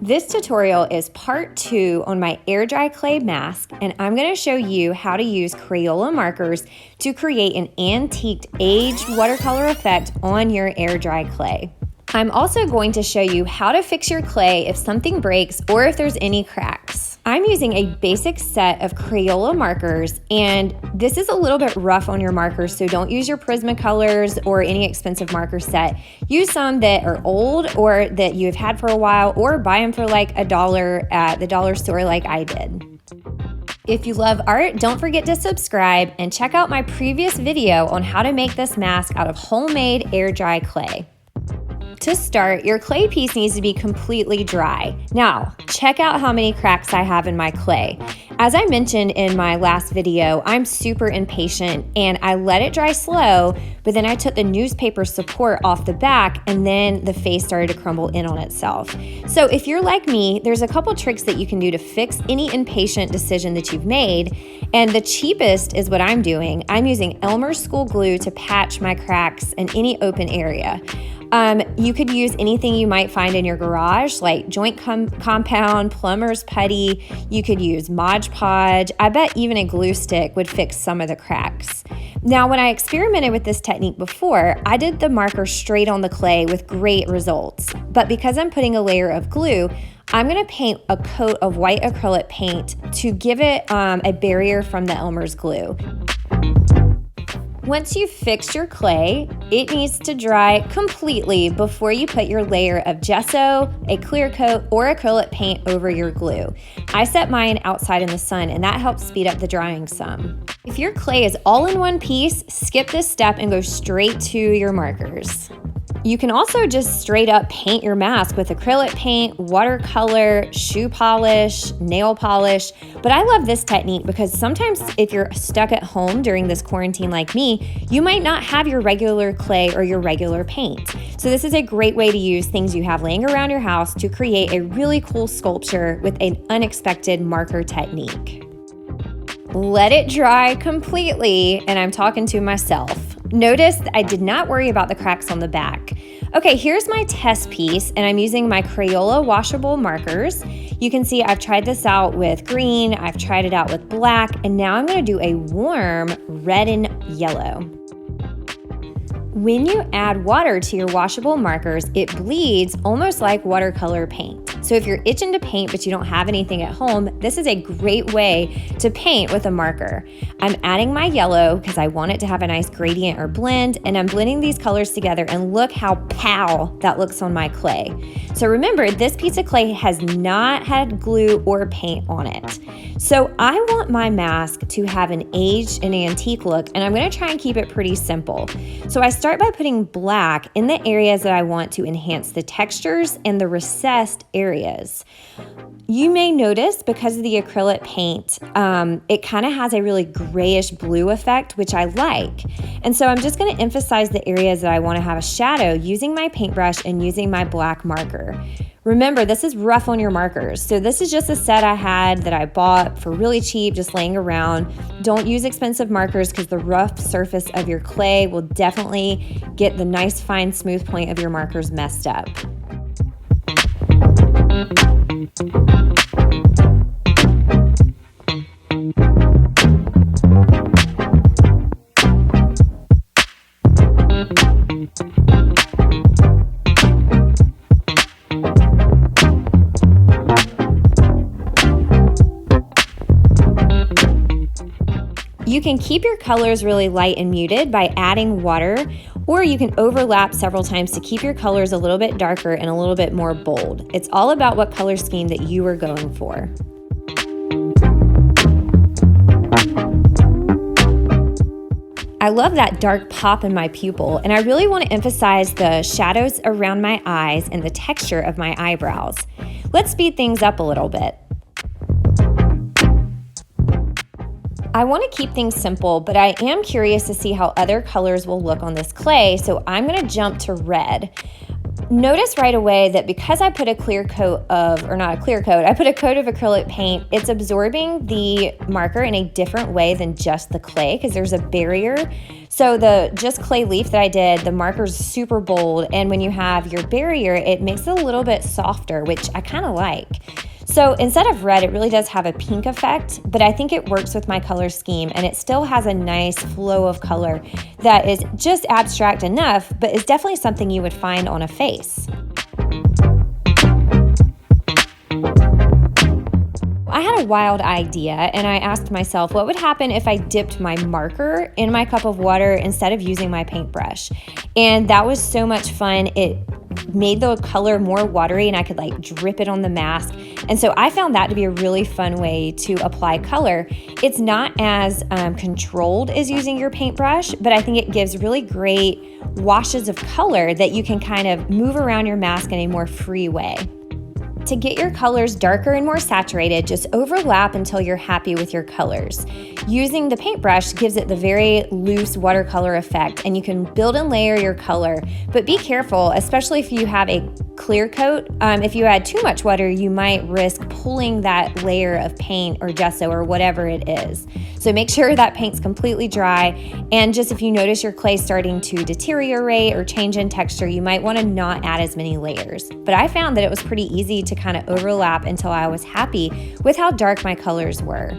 This tutorial is part 2 on my air dry clay mask, and I'm going to show you how to use Crayola markers to create an antiqued aged watercolor effect on your air dry clay. I'm also going to show you how to fix your clay if something breaks or if there's any cracks. I'm using a basic set of Crayola markers, and this is a little bit rough on your markers, so don't use your Prismacolors or any expensive marker set. Use some that are old or that you have had for a while, or buy them for like $1 at the dollar store like I did. If you love art, don't forget to subscribe and check out my previous video on how to make this mask out of homemade air dry clay. To start, your clay piece needs to be completely dry. Now, check out how many cracks I have in my clay. As I mentioned in my last video, I'm super impatient and I let it dry slow, but then I took the newspaper support off the back and then the face started to crumble in on itself. So if you're like me, there's a couple tricks that you can do to fix any impatient decision that you've made. And the cheapest is what I'm doing. I'm using Elmer's school glue to patch my cracks in any open area. You could use anything you might find in your garage, like joint compound, plumber's putty. You could use Mod Podge. I bet even a glue stick would fix some of the cracks. Now, when I experimented with this technique before, I did the marker straight on the clay with great results. But because I'm putting a layer of glue, I'm going to paint a coat of white acrylic paint to give it a barrier from the Elmer's glue. Once you've fixed your clay, it needs to dry completely before you put your layer of gesso, a clear coat, or acrylic paint over your glue. I set mine outside in the sun, and that helps speed up the drying some. If your clay is all in one piece, skip this step and go straight to your markers. You can also just straight up paint your mask with acrylic paint, watercolor, shoe polish, nail polish. But I love this technique because sometimes if you're stuck at home during this quarantine like me, you might not have your regular clay or your regular paint. So this is a great way to use things you have laying around your house to create a really cool sculpture with an unexpected marker technique. Let it dry completely, and I'm talking to myself. Notice that I did not worry about the cracks on the back. Okay, here's my test piece, and I'm using my Crayola washable markers. You can see I've tried this out with green, I've tried it out with black, and now I'm going to do a warm red and yellow. When you add water to your washable markers, it bleeds almost like watercolor paint. So if you're itching to paint but you don't have anything at home, this is a great way to paint with a marker. I'm adding my yellow because I want it to have a nice gradient or blend, and I'm blending these colors together, and look how pow that looks on my clay. So remember, this piece of clay has not had glue or paint on it. So I want my mask to have an aged and antique look, and I'm going to try and keep it pretty simple. So I start by putting black in the areas that I want to enhance the textures and the recessed areas. You may notice because of the acrylic paint, it kind of has a really grayish blue effect, which I like. And so I'm just going to emphasize the areas that I want to have a shadow using my paintbrush and using my black marker. Remember, this is rough on your markers. So this is just a set I had that I bought for really cheap, just laying around. Don't use expensive markers because the rough surface of your clay will definitely get the nice, fine, smooth point of your markers messed up. You can keep your colors really light and muted by adding water, or you can overlap several times to keep your colors a little bit darker and a little bit more bold. It's all about what color scheme that you are going for. I love that dark pop in my pupil, and I really want to emphasize the shadows around my eyes and the texture of my eyebrows. Let's speed things up a little bit. I want to keep things simple, but I am curious to see how other colors will look on this clay, so I'm going to jump to red. Notice right away that because I put a clear coat of, or not a clear coat, I put a coat of acrylic paint, it's absorbing the marker in a different way than just the clay because there's a barrier. So the just clay leaf that I did, the marker's super bold, and when you have your barrier, it makes it a little bit softer, which I kind of like. So instead of red, it really does have a pink effect, but I think it works with my color scheme and it still has a nice flow of color that is just abstract enough, but is definitely something you would find on a face. I had a wild idea and I asked myself, what would happen if I dipped my marker in my cup of water instead of using my paintbrush? And that was so much fun. It made the color more watery and I could like drip it on the mask. And so I found that to be a really fun way to apply color. It's not as controlled as using your paintbrush, but I think it gives really great washes of color that you can kind of move around your mask in a more free way. To get your colors darker and more saturated, just overlap until you're happy with your colors. Using the paintbrush gives it the very loose watercolor effect, and you can build and layer your color. But be careful, especially if you have a clear coat. If you add too much water, you might risk pulling that layer of paint or gesso or whatever it is. So make sure that paint's completely dry, and just if you notice your clay starting to deteriorate or change in texture, you might want to not add as many layers. But I found that it was pretty easy to kind of overlap until I was happy with how dark my colors were.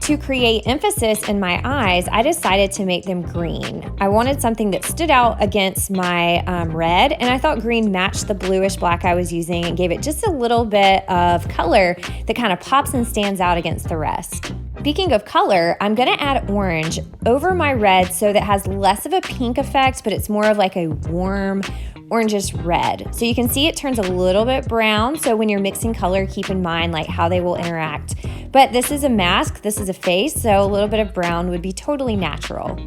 To create emphasis in my eyes, I decided to make them green. I wanted something that stood out against my red, and I thought green matched the bluish black I was using and gave it just a little bit of color that kind of pops and stands out against the rest. Speaking of color, I'm gonna add orange over my red so that has less of a pink effect, but it's more of like a warm, orangish red. So you can see it turns a little bit brown. So when you're mixing color, keep in mind like how they will interact. But this is a mask, this is a face, so a little bit of brown would be totally natural.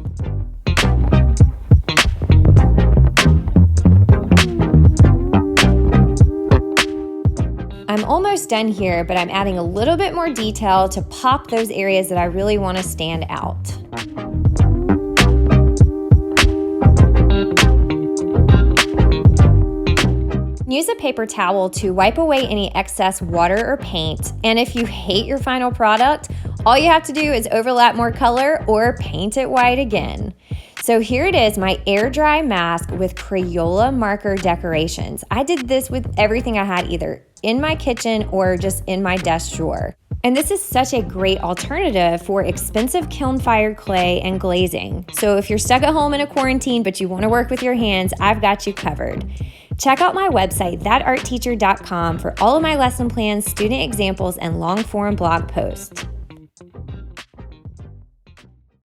I'm almost done here, but I'm adding a little bit more detail to pop those areas that I really want to stand out. Use a paper towel to wipe away any excess water or paint, and if you hate your final product, all you have to do is overlap more color or paint it white again. So here it is, my air dry mask with Crayola marker decorations. I did this with everything I had, either in my kitchen or just in my desk drawer. And this is such a great alternative for expensive kiln-fired clay and glazing. So if you're stuck at home in a quarantine but you want to work with your hands, I've got you covered. Check out my website, thatartteacher.com, for all of my lesson plans, student examples, and long-form blog posts.